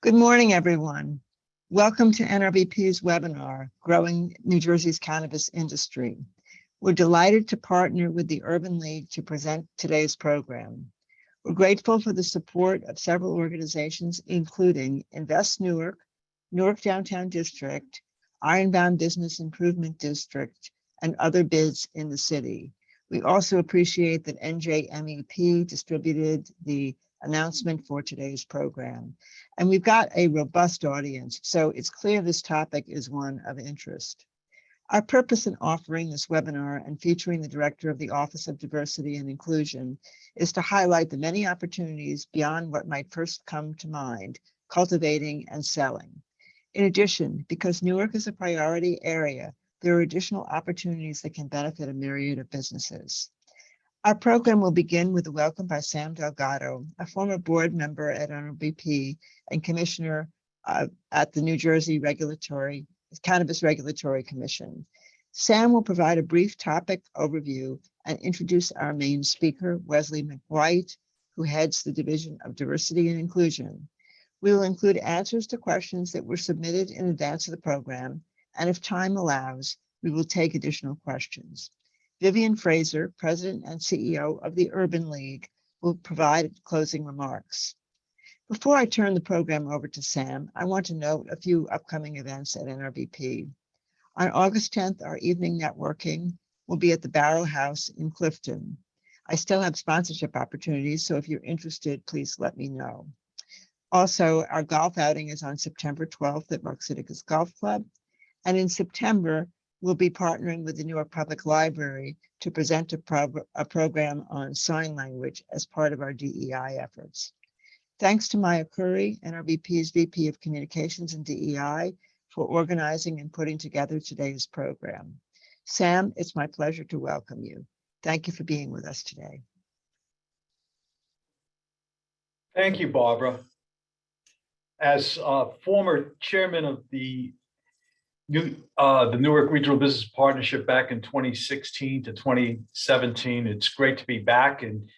Good morning, everyone. Welcome to NRBP's webinar, Growing New Jersey's Cannabis Industry. We're delighted to partner with the Urban League to present today's program. We're grateful for the support of several organizations, including Invest Newark, Newark Downtown District, Ironbound Business Improvement District, and other bids in the city. We also appreciate that NJMEP distributed the announcement for today's program. And we've got a robust audience, so it's clear this topic is one of interest. Our purpose in offering this webinar and featuring the Director of the Office of Diversity and Inclusion is to highlight the many opportunities beyond what might first come to mind, cultivating and selling. In addition, because Newark is a priority area, there are additional opportunities that can benefit a myriad of businesses. Our program will begin with a welcome by Sam Delgado, a former board member at NRBP and commissioner at the New Jersey Cannabis Regulatory Commission. Sam will provide a brief topic overview and introduce our main speaker, Wesley McWhite, who heads the Division of Diversity and Inclusion. We will include answers to questions that were submitted in advance of the program, and if time allows, we will take additional questions. Vivian Fraser, President and CEO of the Urban League, will provide closing remarks. Before I turn the program over to Sam, I want to note a few upcoming events at NRBP. On August 10th, our evening networking will be at the Barrow House in Clifton. I still have sponsorship opportunities, so if you're interested, please let me know. Also, our golf outing is on September 12th at Marxiticus Golf Club, and in September, we'll be partnering with the Newark Public Library to present a program on sign language as part of our DEI efforts. Thanks to Maya Curry, NRBP's VP of Communications and DEI, for organizing and putting together today's program. Sam, it's my pleasure to welcome you. Thank you for being with us today. Thank you, Barbara. As former chairman of the Newark Regional Business Partnership back in 2016 to 2017. It's great to be back and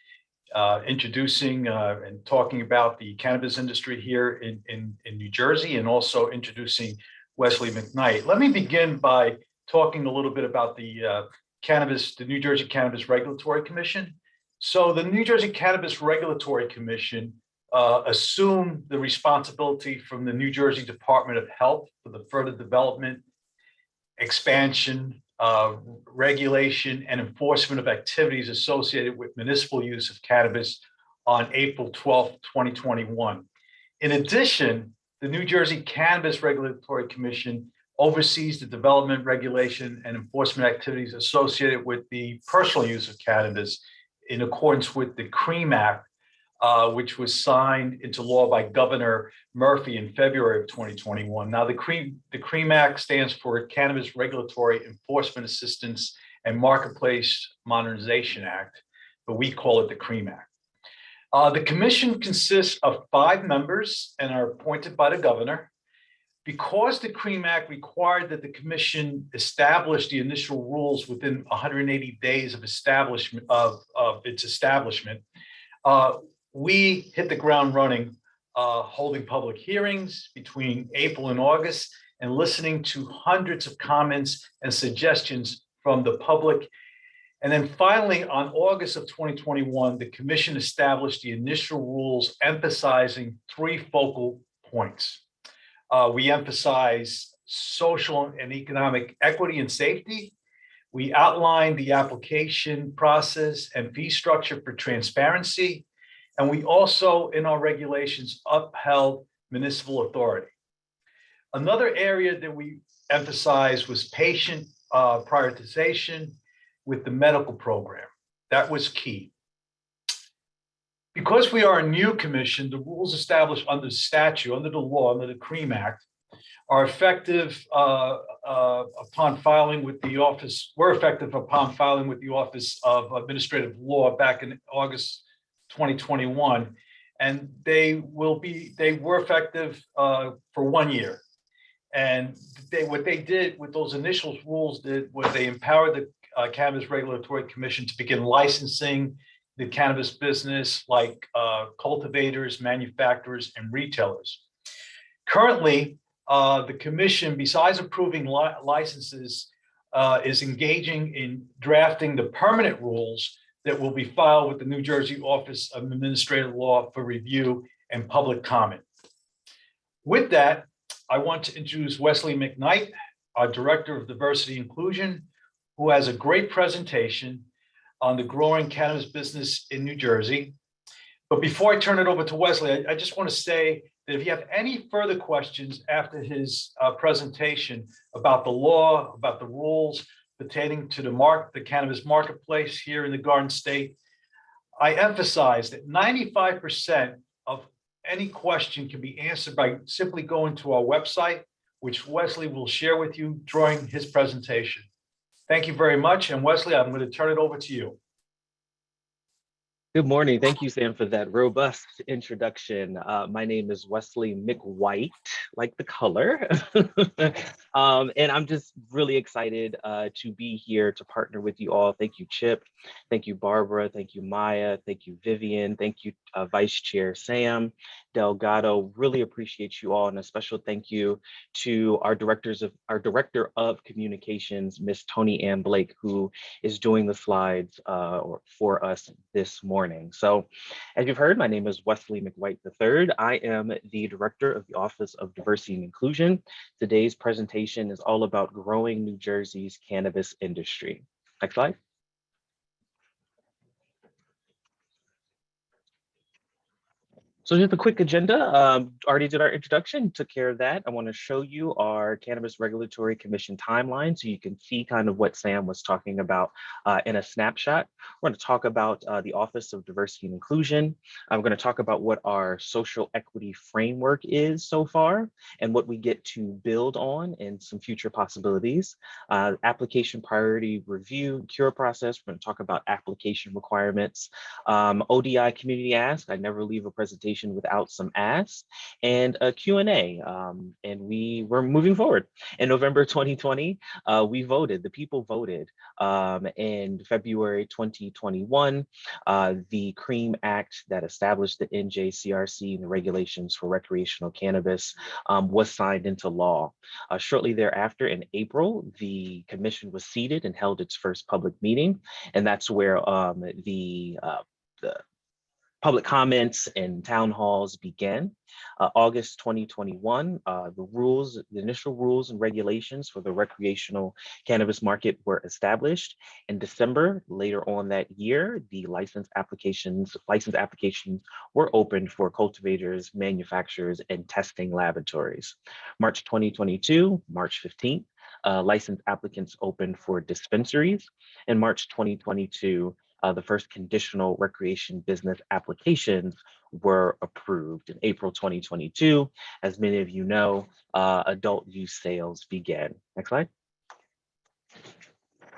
introducing and talking about the cannabis industry here in New Jersey, and also introducing Wesley McKnight. Let me begin by talking a little bit about the New Jersey Cannabis Regulatory Commission. So the New Jersey Cannabis Regulatory Commission assumed the responsibility from the New Jersey Department of Health for the further development, expansion, regulation, and enforcement of activities associated with municipal use of cannabis on April 12, 2021. In addition, the New Jersey Cannabis Regulatory Commission oversees the development, regulation, and enforcement activities associated with the personal use of cannabis in accordance with the CREAM Act, which was signed into law by Governor Murphy in February of 2021. Now, the CREAM Act stands for Cannabis Regulatory Enforcement Assistance and Marketplace Modernization Act, but we call it the CREAM Act. The commission consists of 5 members and are appointed by the governor. Because the CREAM Act required that the commission establish the initial rules within 180 days of its establishment, we hit the ground running, holding public hearings between April and August and listening to hundreds of comments and suggestions from the public. And then finally, on August of 2021, the commission established the initial rules, emphasizing 3 focal points. We emphasize social and economic equity and safety. We outlined the application process and fee structure for transparency. And we also, in our regulations, upheld municipal authority. Another area that we emphasized was patient prioritization with the medical program. That was key. Because we are a new commission, the rules established under statute, under the law, under the CREAM Act, are effective upon filing with the office, were effective upon filing with the Office of Administrative Law back in August 2021, and they were effective for 1 year. And what they did with those initial rules was they empowered the Cannabis Regulatory Commission to begin licensing the cannabis business, like cultivators, manufacturers, and retailers. Currently, the commission, besides approving licenses, is engaging in drafting the permanent rules that will be filed with the New Jersey Office of Administrative Law for review and public comment. With that, I want to introduce Wesley McKnight, our Director of Diversity Inclusion, who has a great presentation on the growing cannabis business in New Jersey. But before I turn it over to Wesley, I just want to say that if you have any further questions after his presentation about the law, about the rules pertaining to the cannabis marketplace here in the Garden State, I emphasize that 95% of any question can be answered by simply going to our website, which Wesley will share with you during his presentation. Thank you very much. And Wesley, I'm going to turn it over to you. Good morning. Thank you, Sam, for that robust introduction. My name is Wesley McWhite, like the color. And I'm just really excited to be here to partner with you all. Thank you, Chip. Thank you, Barbara. Thank you, Maya. Thank you, Vivian. Thank you, Vice Chair Sam Delgado. Really appreciate you all. And a special thank you to our Director of Communications, Miss Tony Ann Blake, who is doing the slides for us this morning. So as you've heard, my name is Wesley McWhite III. I am the Director of the Office of Diversity and Inclusion. Today's presentation is all about growing New Jersey's cannabis industry. Next slide. So just a quick agenda. Already did our introduction, took care of that. I want to show you our Cannabis Regulatory Commission timeline so you can see kind of what Sam was talking about in a snapshot. We're going to talk about the Office of Diversity and Inclusion. I'm going to talk about what our social equity framework is so far and what we get to build on and some future possibilities. Application priority review, cure process. We're going to talk about application requirements. ODI community ask. I never leave a presentation without some asks, and a Q&A. And we were moving forward. In November 2020, we voted, the people voted. In February 2021, the CREAM Act that established the NJCRC and the regulations for recreational cannabis was signed into law. Shortly thereafter, in April, the commission was seated and held its first public meeting. And that's where the public comments and town halls began. August 2021, the initial rules and regulations for the recreational cannabis market were established. In December, later on that year, the license applications were opened for cultivators, manufacturers, and testing laboratories. March 2022, March 15th, license applicants opened for dispensaries. In March 2022, the first conditional recreation business applications were approved. In April 2022, as many of you know, adult use sales began. Next slide.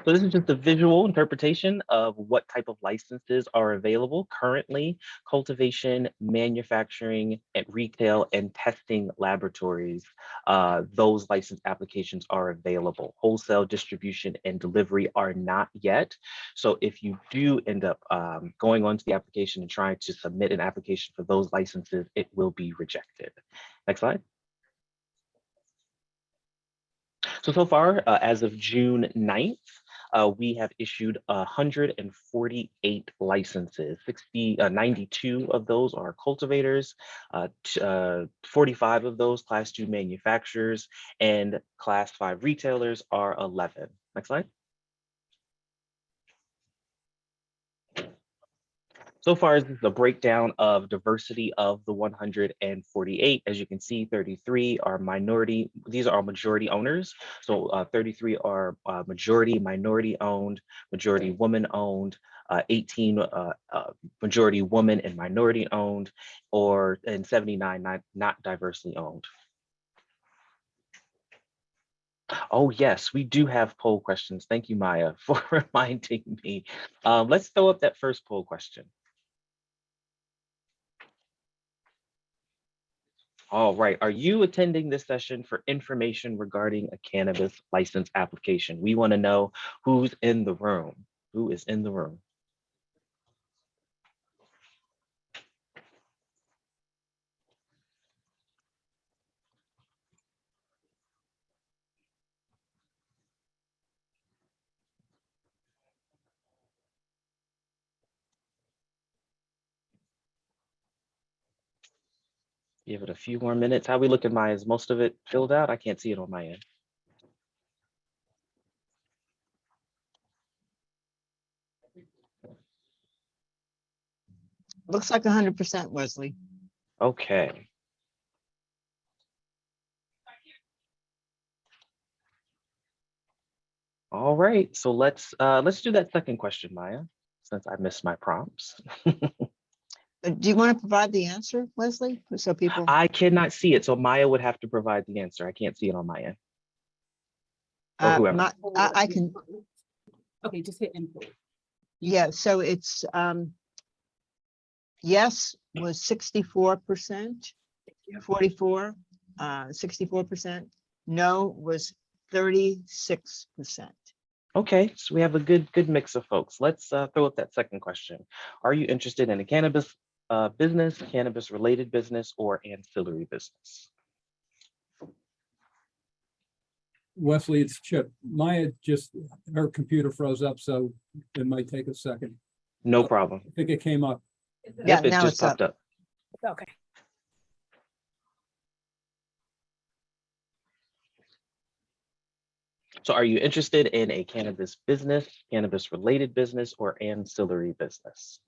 So this is just a visual interpretation of what type of licenses are available currently. Cultivation, manufacturing, and retail and testing laboratories, those license applications are available. Wholesale distribution and delivery are not yet. So if you do end up going onto the application and trying to submit an application for those licenses, it will be rejected. Next slide. So far, as of June 9th, we have issued 148 licenses. 92 of those are cultivators, 45 of those Class 2 manufacturers, and Class 5 retailers are 11. Next slide. So far, this is a breakdown of diversity of the 148. As you can see, 33 are minority. These are majority owners. So 33 are majority minority owned, majority woman owned, 18 majority woman and minority owned, and 79 not diversely owned. Oh, yes, we do have poll questions. Thank you, Maya, for reminding me. Let's throw up that first poll question. All right, are you attending this session for information regarding a cannabis license application? We want to know who's in the room. Who is in the room? Give it a few more minutes. How we looking, Maya? Is most of it filled out? I can't see it on my end. Looks like 100%, Wesley. Okay. All right, so let's do that second question, Maya, since I missed my prompts. Do you want to provide the answer, Wesley? So people, I cannot see it, so Maya would have to provide the answer. I can't see it on my end. Or whoever. I can, Okay, just hit input. yeah, so it's, yes was 64%, 64%. No was 36%. Okay, so we have a good mix of folks. Let's throw up that second question. Are you interested in a cannabis business, cannabis related business, or ancillary business? Wesley, it's Chip. Maya her computer froze up, so it might take a second. No problem. I think it came up. Yeah, Yep, it now just it's up. popped up. Okay. So are you interested in a cannabis business, cannabis related business, or ancillary business?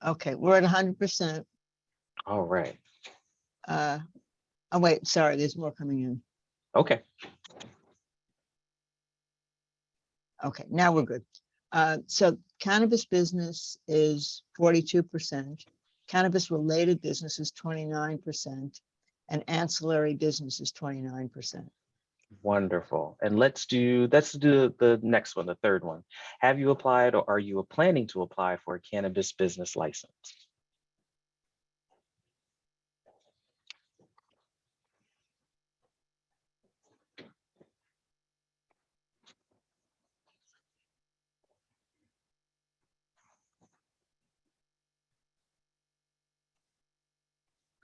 Okay, we're at 100%. All right. Oh, wait, sorry, there's more coming in. Okay. Okay, now we're good. So cannabis business is 42%, cannabis related business is 29%, and ancillary business is 29%. Wonderful. And let's do the next one, the third one. Have you applied or are you planning to apply for a cannabis business license?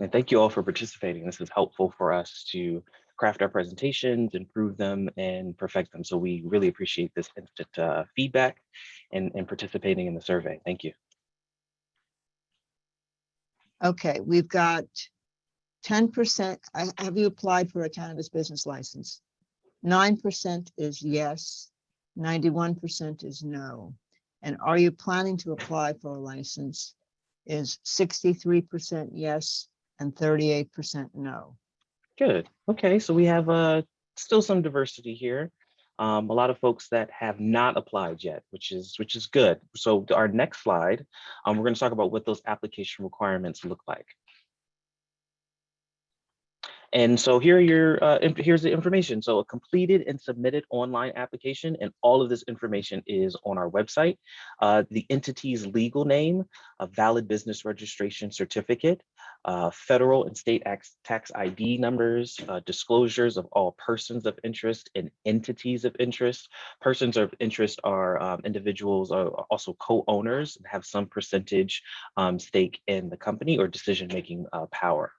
And thank you all for participating. This is helpful for us to craft our presentations, improve them, and perfect them. So we really appreciate this instant feedback and participating in the survey. Thank you. Okay, we've got 10%. Have you applied for a cannabis business license? 9% is yes, 91% is no. And are you planning to apply for a license is 63% yes and 38% no. Good. Okay, so we have still some diversity here. A lot of folks that have not applied yet, which is good. So our next slide, we're going to talk about what those application requirements look like. And so here are here's the information. So a completed and submitted online application, and all of this information is on our website. The entity's legal name, a valid business registration certificate, federal and state tax ID numbers, disclosures of all persons of interest and entities of interest. Persons of interest are individuals are also co-owners and have some percentage stake in the company or decision-making power.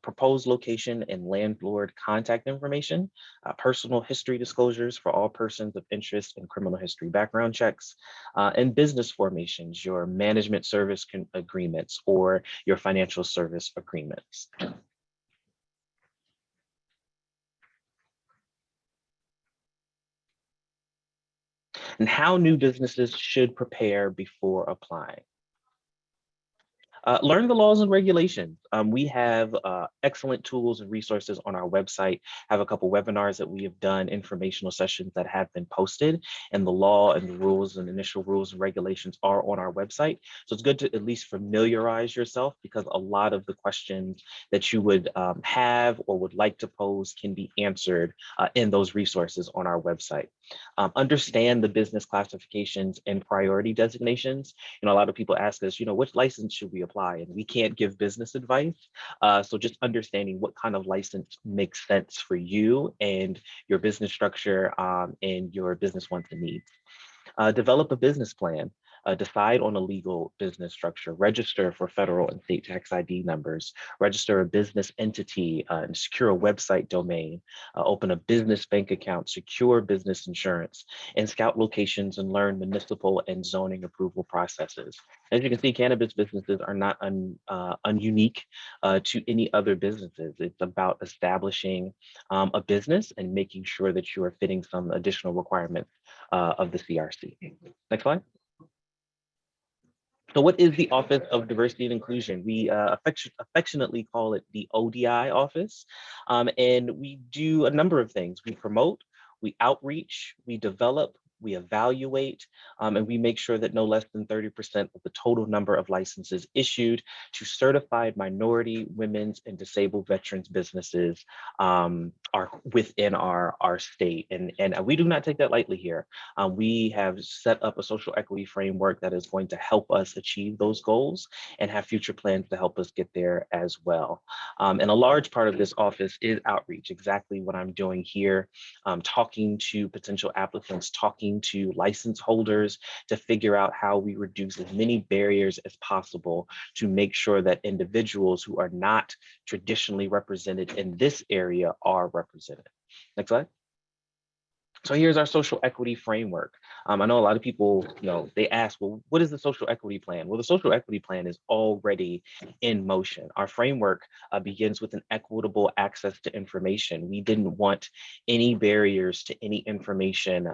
Proposed location and landlord contact information, personal history disclosures for all persons of interest in criminal history background checks, and business formations, your management service agreements or your financial service agreements. And how new businesses should prepare before applying. Learn the laws and regulations. We have excellent tools and resources on our website, have a couple webinars that we have done, informational sessions that have been posted, and the law and the rules and initial rules and regulations are on our website. So it's good to at least familiarize yourself, because a lot of the questions that you would have or would like to pose can be answered in those resources on our website. Understand the business classifications and priority designations. You know, a lot of people ask us, which license should we apply? And we can't give business advice. So just understanding what kind of license makes sense for you and your business structure and your business wants and needs. Develop a business plan. decide on a legal business structure, register for federal and state tax ID numbers, register a business entity and secure a website domain, open a business bank account, secure business insurance, and scout locations and learn municipal and zoning approval processes. As you can see, cannabis businesses are not ununique to any other businesses. It's about establishing a business and making sure that you are fitting some additional requirements of the CRC. Next slide. So what is the Office of Diversity and Inclusion? We affectionately call it the ODI office. And we do a number of things. We promote, we outreach, we develop, we evaluate, and we make sure that no less than 30% of the total number of licenses issued to certified minority, women's, and disabled veterans businesses are within our state. And we do not take that lightly here. We have set up a social equity framework that is going to help us achieve those goals and have future plans to help us get there as well. And a large part of this office is outreach, exactly what I'm doing here, talking to potential applicants, talking to license holders to figure out how we reduce as many barriers as possible to make sure that individuals who are not traditionally represented in this area are represented. Next slide. So here's our social equity framework. I know a lot of people, they ask, well, what is the social equity plan? Well, the social equity plan is already in motion. Our framework begins with an equitable access to information. We didn't want any barriers to any information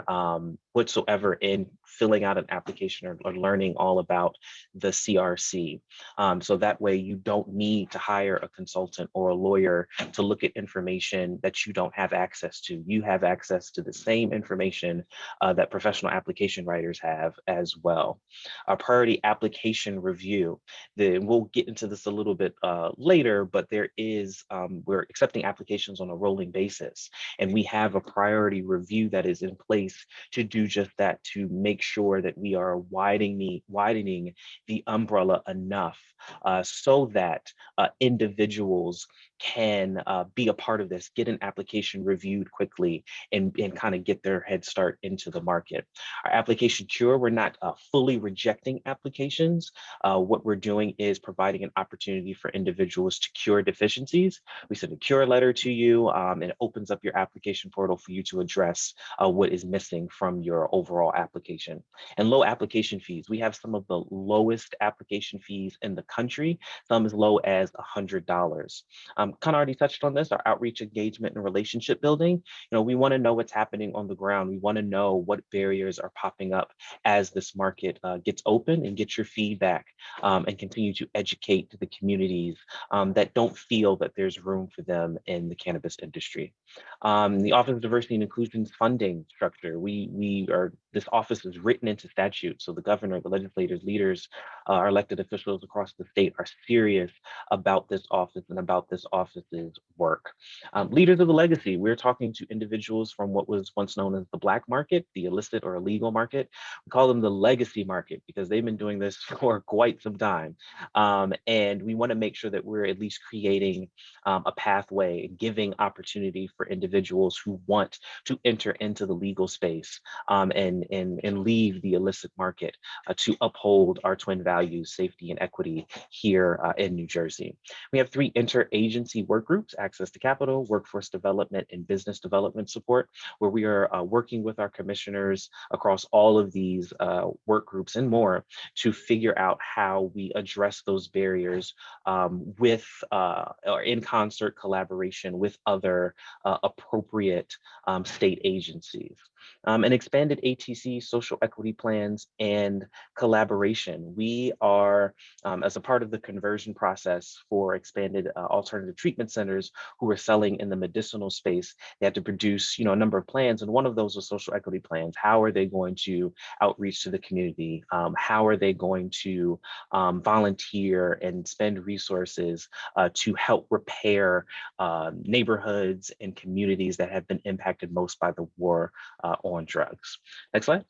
whatsoever in filling out an application or learning all about the CRC. So that way you don't need to hire a consultant or a lawyer to look at information that you don't have access to. You have access to the same information that professional application writers have as well. Our priority application review, we'll get into this a little bit later, but there is, we're accepting applications on a rolling basis, and we have a priority review that is in place to do just that, to make sure that we are widening the umbrella enough so that individuals can be a part of this, get an application reviewed quickly, and kind of get their head start into the market. Our application cure, we're not fully rejecting applications. What we're doing is providing an opportunity for individuals to cure deficiencies. We send a cure letter to you, and it opens up your application portal for you to address what is missing from your overall application. And low application fees. We have some of the lowest application fees in the country, some as low as $100. Kind of already touched on this, our outreach, engagement, and relationship building. We want to know what's happening on the ground. We want to know what barriers are popping up as this market gets open, and get your feedback and continue to educate the communities that don't feel that there's room for them in the cannabis industry. The Office of Diversity and Inclusion's funding structure, this office is written into statute. So the governor, the legislators, leaders, our elected officials across the state are serious about this office and about this office's work. Leaders of the legacy, we're talking to individuals from what was once known as the black market, the illicit or illegal market. We call them the legacy market because they've been doing this for quite some time. And we want to make sure that we're at least creating a pathway, giving opportunity for individuals who want to enter into the legal space and leave the illicit market to uphold our twin values, safety and equity here in New Jersey. We have 3 interagency work groups: access to capital, workforce development, and business development support, where we are working with our commissioners across all of these work groups and more to figure out how we address those barriers with or in concert collaboration with other appropriate state agencies. And expanded ATC social equity plans and collaboration. We are, as a part of the conversion process for expanded alternative treatment centers who are selling in the medicinal space, they had to produce, a number of plans, and one of those was social equity plans. How are they going to outreach to the community? How are they going to volunteer and spend resources to help repair neighborhoods and communities that have been impacted most by the war on drugs? Next slide.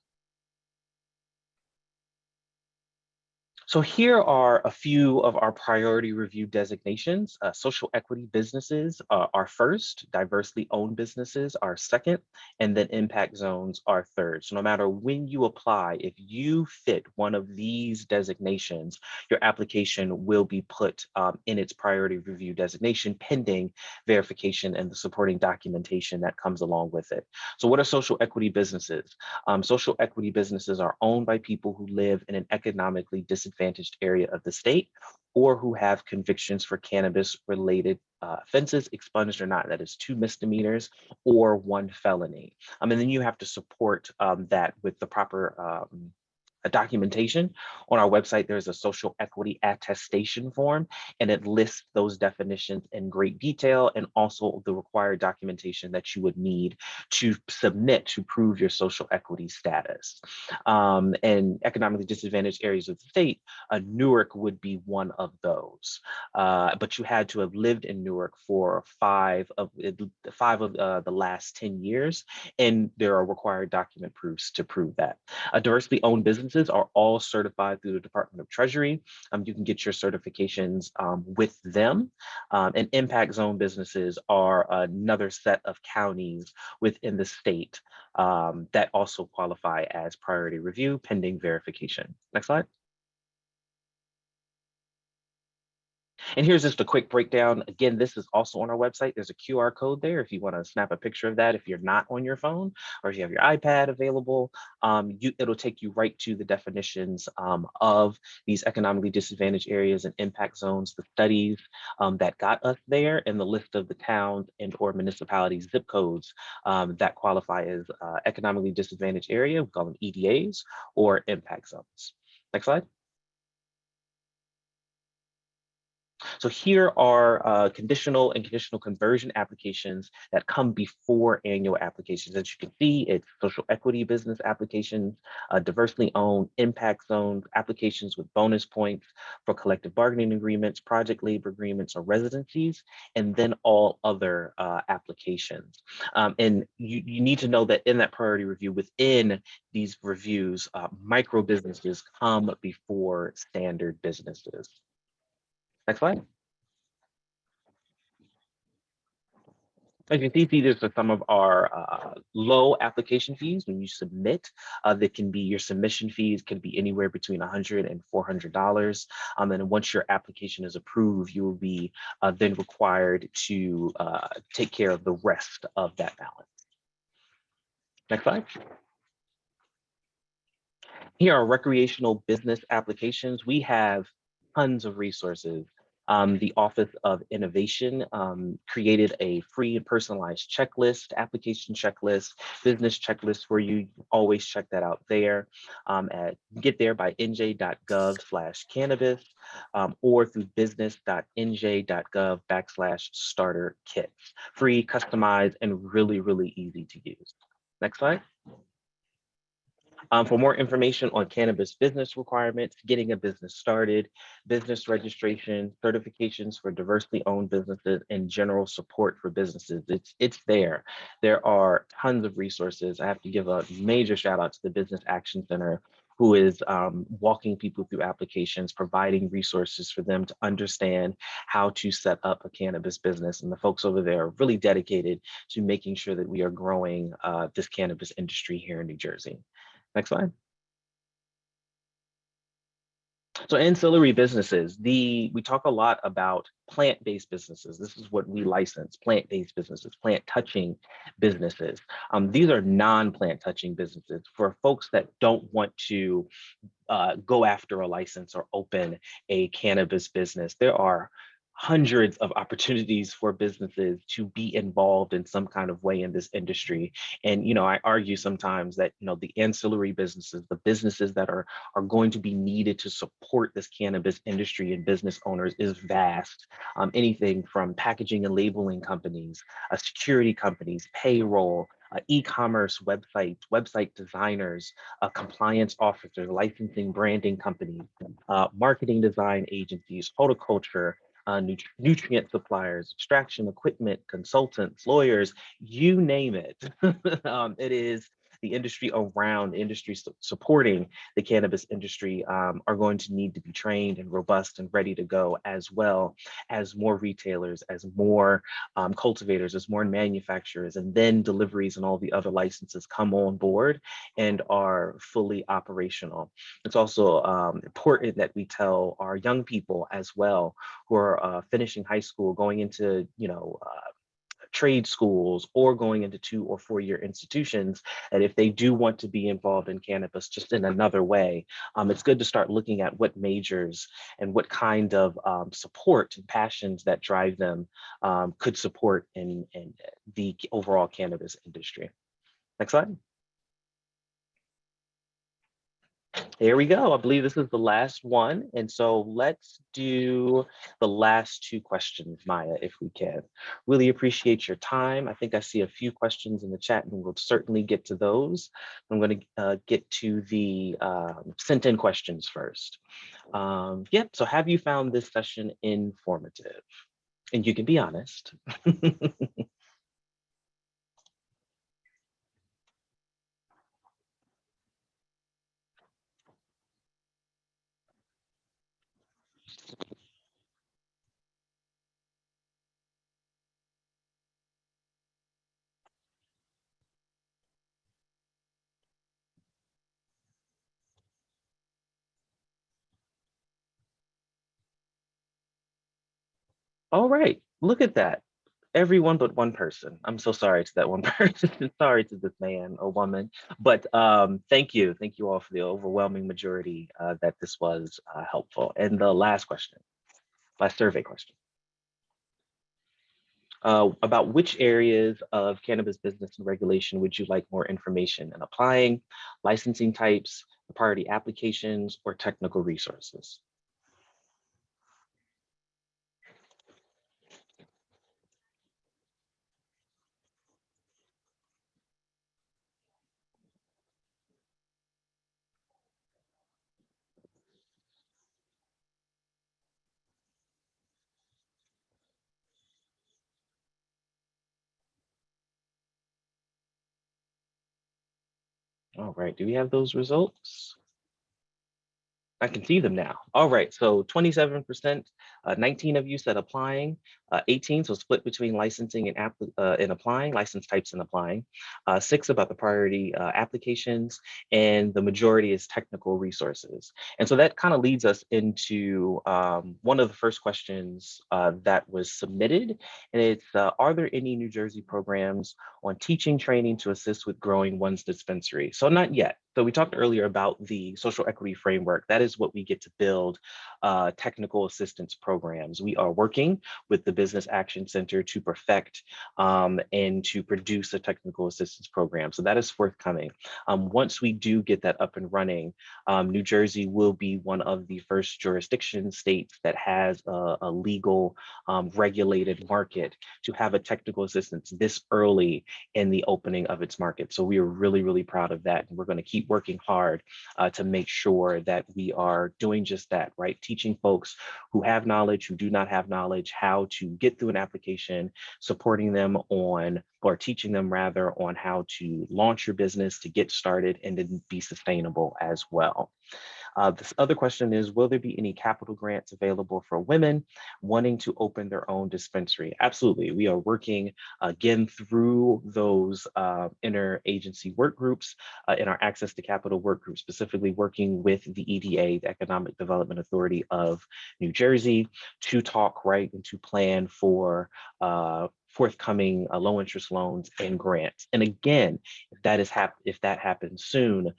So here are a few of our priority review designations. Social equity businesses are first, diversely owned businesses are second, and then impact zones are third. So no matter when you apply, if you fit one of these designations, your application will be put in its priority review designation pending verification and the supporting documentation that comes along with it. So what are social equity businesses? Social equity businesses are owned by people who live in an economically disadvantaged area of the state or who have convictions for cannabis related offenses, expunged or not, that is 2 misdemeanors or 1 felony. And then you have to support that with the proper documentation. On our website, there's a social equity attestation form, and it lists those definitions in great detail and also the required documentation that you would need to submit to prove your social equity status. And economically disadvantaged areas of the state, Newark would be one of those. But you had to have lived in Newark for 5 of the last 10 years, and there are required document proofs to prove that. Diversely owned businesses are all certified through the Department of Treasury. You can get your certifications with them. And impact zone businesses are another set of counties within the state that also qualify as priority review pending verification. Next slide. And here's just a quick breakdown. Again, this is also on our website. There's a QR code there if you want to snap a picture of that if you're not on your phone or if you have your iPad available. It'll take you right to the definitions of these economically disadvantaged areas and impact zones, the studies that got us there, and the list of the towns and or municipalities zip codes that qualify as economically disadvantaged area. We call them EDAs or impact zones. Next slide. So here are conditional and conditional conversion applications that come before annual applications. As you can see, it's social equity business applications, diversely owned impact zones, applications with bonus points for collective bargaining agreements, project labor agreements, or residencies, and then all other applications. And you need to know that in that priority review, within these reviews, micro businesses come before standard businesses. Next slide. As you can see, these are some of our low application fees when you submit. That can be your submission fees can be anywhere between $100 and $400. And once your application is approved, you will be then required to take care of the rest of that balance. Next slide. Here are recreational business applications. We have tons of resources. The Office of Innovation created a free and personalized checklist, application checklist, business checklist for you. Always check that out there. Get there by nj.gov/cannabis or through business.nj.gov/starter kits. Free, customized, and really, really easy to use. Next slide. For more information on cannabis business requirements, getting a business started, business registration, certifications for diversely owned businesses, and general support for businesses, it's there. There are tons of resources. I have to give a major shout out to the Business Action Center, who is walking people through applications, providing resources for them to understand how to set up a cannabis business. And the folks over there are really dedicated to making sure that we are growing this cannabis industry here in New Jersey. Next slide. So ancillary businesses, we talk a lot about plant-based businesses. This is what we license, plant-based businesses, plant-touching businesses. These are non-plant touching businesses for folks that don't want to go after a license or open a cannabis business. There are hundreds of opportunities for businesses to be involved in some kind of way in this industry. And, I argue sometimes that, the ancillary businesses, the businesses that are going to be needed to support this cannabis industry and business owners is vast. Anything from packaging and labeling companies, security companies, payroll, e-commerce websites, website designers, compliance officers, licensing, branding companies, marketing design agencies, horticulture, nutrient suppliers, extraction equipment, consultants, lawyers, you name it. It is the industry around the industry supporting the cannabis industry are going to need to be trained and robust and ready to go, as well as more retailers, as more cultivators, as more manufacturers, and then deliveries and all the other licenses come on board and are fully operational. It's also important that we tell our young people as well who are finishing high school, going into, trade schools or going into 2 or 4 year institutions, and if they do want to be involved in cannabis just in another way, it's good to start looking at what majors and what kind of support and passions that drive them could support in the overall cannabis industry. Next slide. Here we go. I believe this is the last one. And so let's do the last 2 questions, Maya, if we can. Really appreciate your time. I think I see a few questions in the chat and we'll certainly get to those. I'm going to get to the sent in questions first. Yep, so have you found this session informative? And you can be honest. All right, look at that. Everyone but one person. I'm so sorry to that one person. Sorry to this man or woman. But thank you all for the overwhelming majority that this was helpful. And the last question, last survey question. About which areas of cannabis business and regulation would you like more information in applying, licensing types, priority applications, or technical resources? All right, do we have those results? I can see them now. All right, so 27%, 19 of you said applying, 18, so split between licensing and applying, license types and applying, 6 about the priority applications, and the majority is technical resources. And so that kind of leads us into one of the first questions that was submitted, and it's, are there any New Jersey programs on teaching training to assist with growing one's dispensary? So not yet. So we talked earlier about the social equity framework. That is what we get to build technical assistance programs. We are working with the Business Action Center to perfect and to produce a technical assistance program. So that is forthcoming. Once we do get that up and running, New Jersey will be one of the first jurisdiction states that has a legal regulated market to have a technical assistance this early in the opening of its market. So we are really, really proud of that. And we're going to keep working hard to make sure that we are doing just that, right? Teaching folks who have knowledge, who do not have knowledge, how to get through an application, supporting them on, or teaching them rather, on how to launch your business, to get started, and to be sustainable as well. This other question is, will there be any capital grants available for women wanting to open their own dispensary? Absolutely. We are working again through those interagency work groups in our access to capital work group, specifically working with the EDA, the Economic Development Authority of New Jersey, to talk, right, and to plan for forthcoming low interest loans and grants. And again, if that happens soon,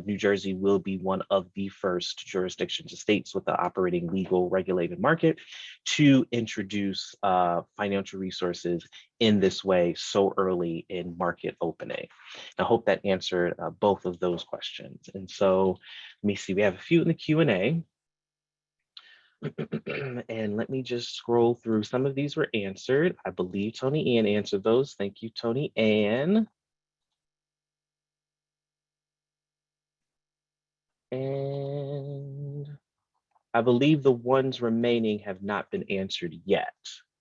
New Jersey will be one of the first jurisdictions of states with the operating legal regulated market to introduce financial resources in this way so early in market opening. I hope that answered both of those questions. And so let me see, we have a few in the Q&A. And let me just scroll through. Some of these were answered. I believe Tony Ann answered those. Thank you, Tony Ann. And I believe the ones remaining have not been answered yet.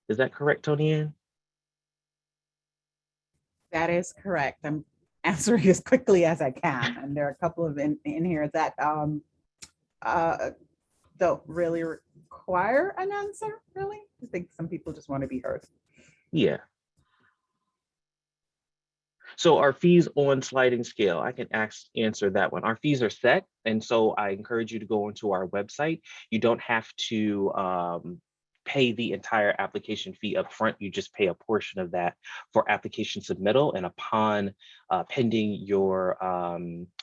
Is that correct, Tony Ann? That is correct. I'm answering as quickly as I can. And there are a couple of in here that don't really require an answer, really. I think some people just want to be heard. Yeah. So our fees on sliding scale, I can answer that one. Our fees are set. And so I encourage you to go onto our website. You don't have to pay the entire application fee up front. You just pay a portion of that for application submittal. And upon pending your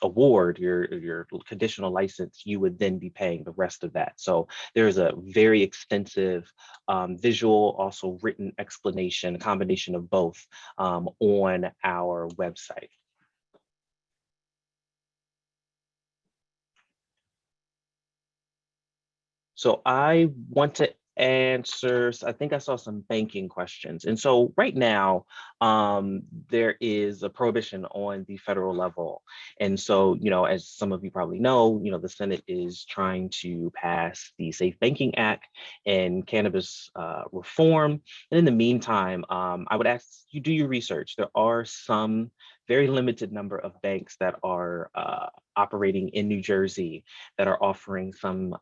award, your conditional license, you would then be paying the rest of that. So there's a very extensive visual, also written explanation, a combination of both on our website. So I want to answer, I think I saw some banking questions. And so right now, there is a prohibition on the federal level. And so, as some of you probably know, the Senate is trying to pass the Safe Banking Act and cannabis reform. And in the meantime, I would ask you do your research. There are some very limited number of banks that are operating in New Jersey that are offering some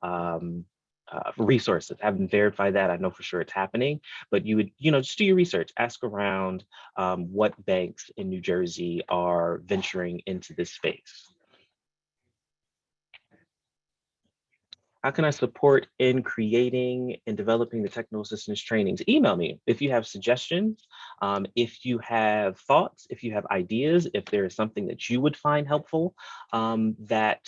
resources. I haven't verified that. I know for sure it's happening, but you would, just do your research, ask around what banks in New Jersey are venturing into this space. How can I support in creating and developing the technical assistance trainings? Email me if you have suggestions, if you have thoughts, if you have ideas, if there is something that you would find helpful that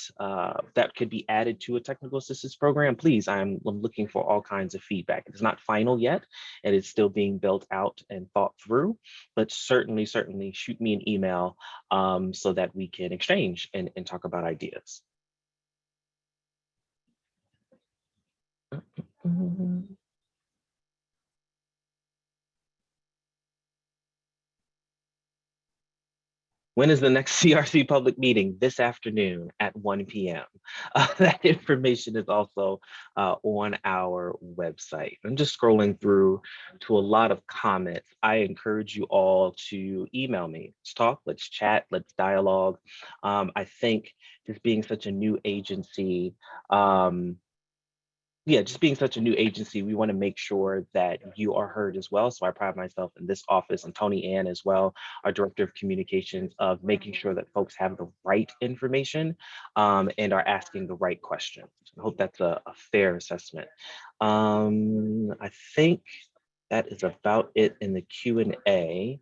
could be added to a technical assistance program. Please, I'm looking for all kinds of feedback. It's not final yet, and it's still being built out and thought through, but certainly shoot me an email so that we can exchange and talk about ideas. When is the next CRC public meeting? This afternoon at 1 p.m. That information is also on our website. I'm just scrolling through to a lot of comments. I encourage you all to email me. Let's talk, let's chat, let's dialogue. I think just being such a new agency, we want to make sure that you are heard as well. So I pride myself in this office and Tony Ann as well, our Director of Communications, of making sure that folks have the right information and are asking the right questions. I hope that's a fair assessment. I think that is about it in the Q&A.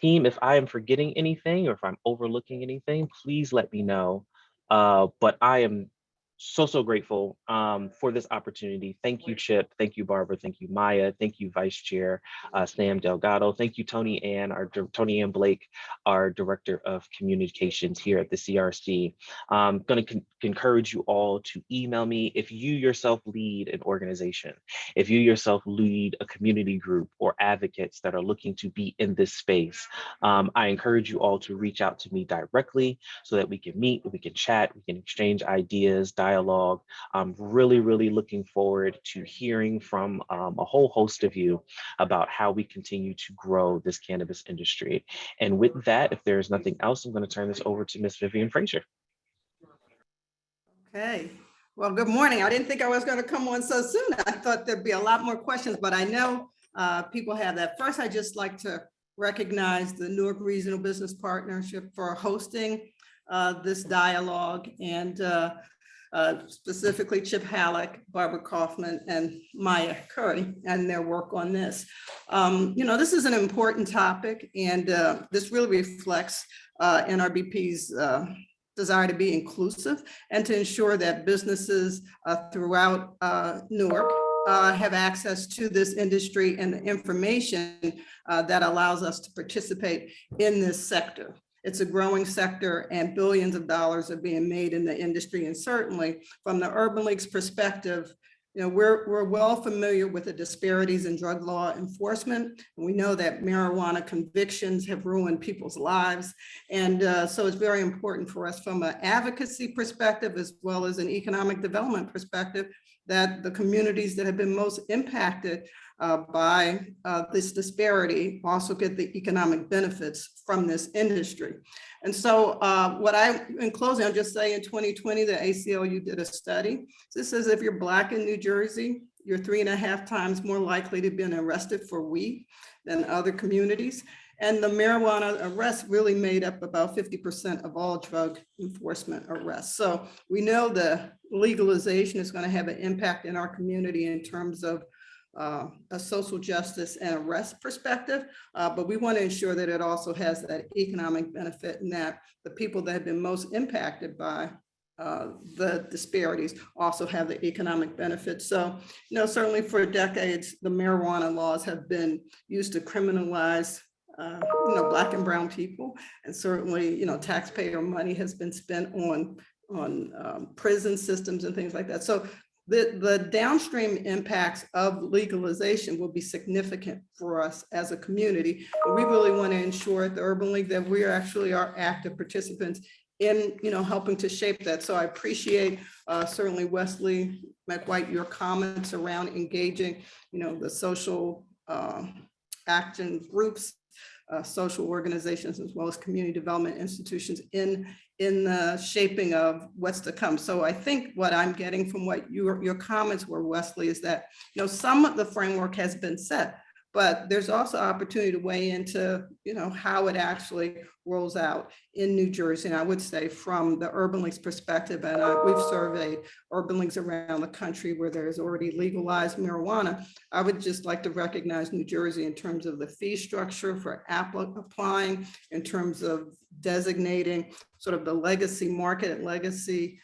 Team, if I am forgetting anything or if I'm overlooking anything, please let me know. But I am so grateful for this opportunity. Thank you, Chip. Thank you, Barbara. Thank you, Maya. Thank you, Vice Chair Sam Delgado. Thank you, Tony Ann Blake, our Director of Communications here at the CRC. I'm going to encourage you all to email me if you yourself lead an organization, if you yourself lead a community group or advocates that are looking to be in this space. I encourage you all to reach out to me directly so that we can meet, we can chat, we can exchange ideas, dialogue. I'm really looking forward to hearing from a whole host of you about how we continue to grow this cannabis industry. And with that, if there's nothing else, I'm going to turn this over to Ms. Vivian Frazier. Okay, well, good morning. I didn't think I was going to come on so soon. I thought there'd be a lot more questions, but I know people have that. First, I'd just like to recognize the Newark Regional Business Partnership for hosting this dialogue, and specifically Chip Halleck, Barbara Kaufman, and Maya Curry, and their work on this. This is an important topic, and this really reflects NRBP's desire to be inclusive and to ensure that businesses throughout Newark have access to this industry and the information that allows us to participate in this sector. It's a growing sector and billions of dollars are being made in the industry. And certainly from the Urban League's perspective, we're well familiar with the disparities in drug law enforcement. We know that marijuana convictions have ruined people's lives. And so it's very important for us from an advocacy perspective, as well as an economic development perspective, that the communities that have been most impacted by this disparity also get the economic benefits from this industry. And so in closing, I'll just say in 2020, the ACLU did a study. This says if you're Black in New Jersey, you're 3.5 times more likely to be arrested for weed than other communities. And the marijuana arrests really made up about 50% of all drug enforcement arrests. So we know the legalization is going to have an impact in our community in terms of a social justice and arrest perspective, but we want to ensure that it also has that economic benefit and that the people that have been most impacted by the disparities also have the economic benefits. So, certainly for decades, the marijuana laws have been used to criminalize Black and brown people. And certainly, taxpayer money has been spent on prison systems and things like that. So the downstream impacts of legalization will be significant for us as a community. And we really want to ensure at the Urban League that we actually are active participants in helping to shape that. So I appreciate certainly Wesley McWhite, your comments around engaging the social action groups, social organizations, as well as community development institutions in the shaping of what's to come. So I think what I'm getting from what your comments were, Wesley, is that some of the framework has been set, but there's also opportunity to weigh into how it actually rolls out in New Jersey. And I would say from the Urban League's perspective, and we've surveyed Urban Leagues around the country where there's already legalized marijuana, I would just like to recognize New Jersey in terms of the fee structure for applying, in terms of designating sort of the legacy market and legacy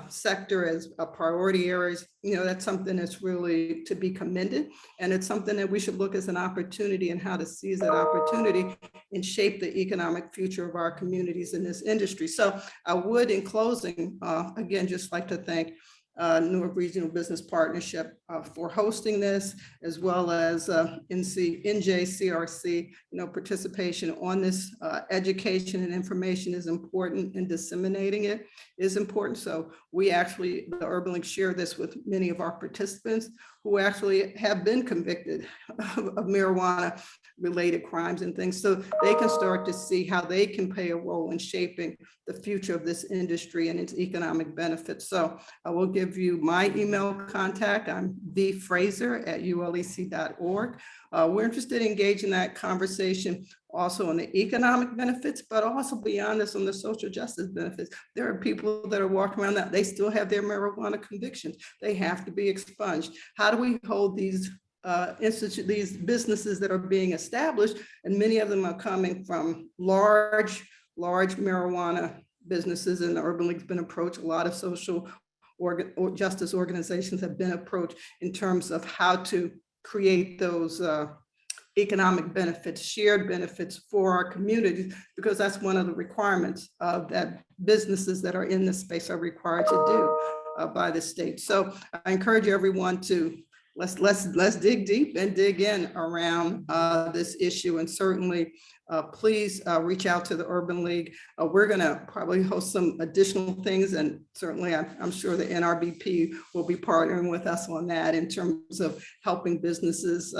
sector as a priority areas. That's something that's really to be commended. And it's something that we should look as an opportunity and how to seize that opportunity and shape the economic future of our communities in this industry. So I would, in closing, again, just like to thank Newark Regional Business Partnership for hosting this, as well as NJCRC, participation on this. Education and information is important, and disseminating it is important. So we actually, the Urban League, share this with many of our participants who actually have been convicted of marijuana related crimes and things, so they can start to see how they can play a role in shaping the future of this industry and its economic benefits. So I will give you my email contact. I'm vfraser@ulec.org. We're interested in engaging that conversation also on the economic benefits, but also beyond this on the social justice benefits. There are people that are walking around that they still have their marijuana convictions. They have to be expunged. How do we hold these these businesses that are being established, and many of them are coming from large marijuana businesses, and the Urban League's been approached. A lot of social justice organizations have been approached in terms of how to create those economic benefits, shared benefits for our communities, because that's one of the requirements that businesses that are in this space are required to do by the state. So I encourage everyone to let's dig deep and dig in around this issue, and certainly please reach out to the Urban League. We're going to probably host some additional things, and certainly I'm sure the NRBP will be partnering with us on that in terms of helping businesses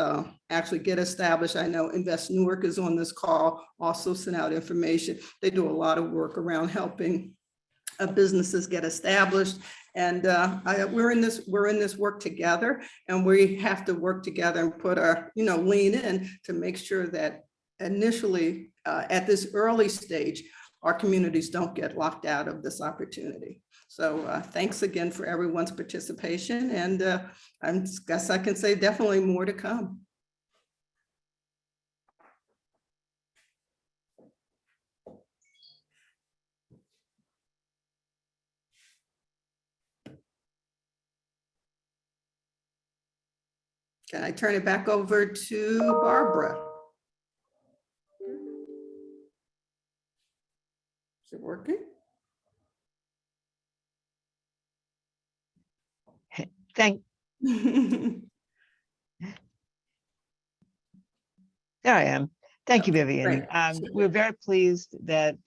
actually get established. I know Invest Newark is on this call, also sent out information. They do a lot of work around helping businesses get established. And we're in this work together, and we have to work together and put our, lean in to make sure that initially at this early stage, our communities don't get locked out of this opportunity. So thanks again for everyone's participation. And I guess I can say definitely more to come. Can I turn it back over to Barbara? Is it working? There I am. Thank you, Vivian. We're very pleased that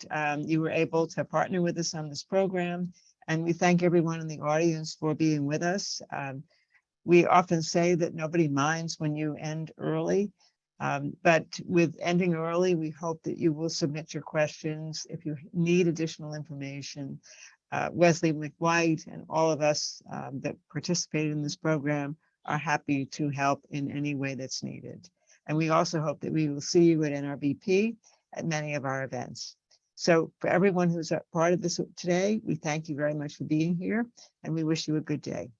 you were able to partner with us on this program, and we thank everyone in the audience for being with us. We often say that nobody minds when you end early, but with ending early, we hope that you will submit your questions. If you need additional information, Wesley McWhite and all of us that participated in this program are happy to help in any way that's needed. And we also hope that we will see you at NRBP at many of our events. So for everyone who's a part of this today, we thank you very much for being here and we wish you a good day.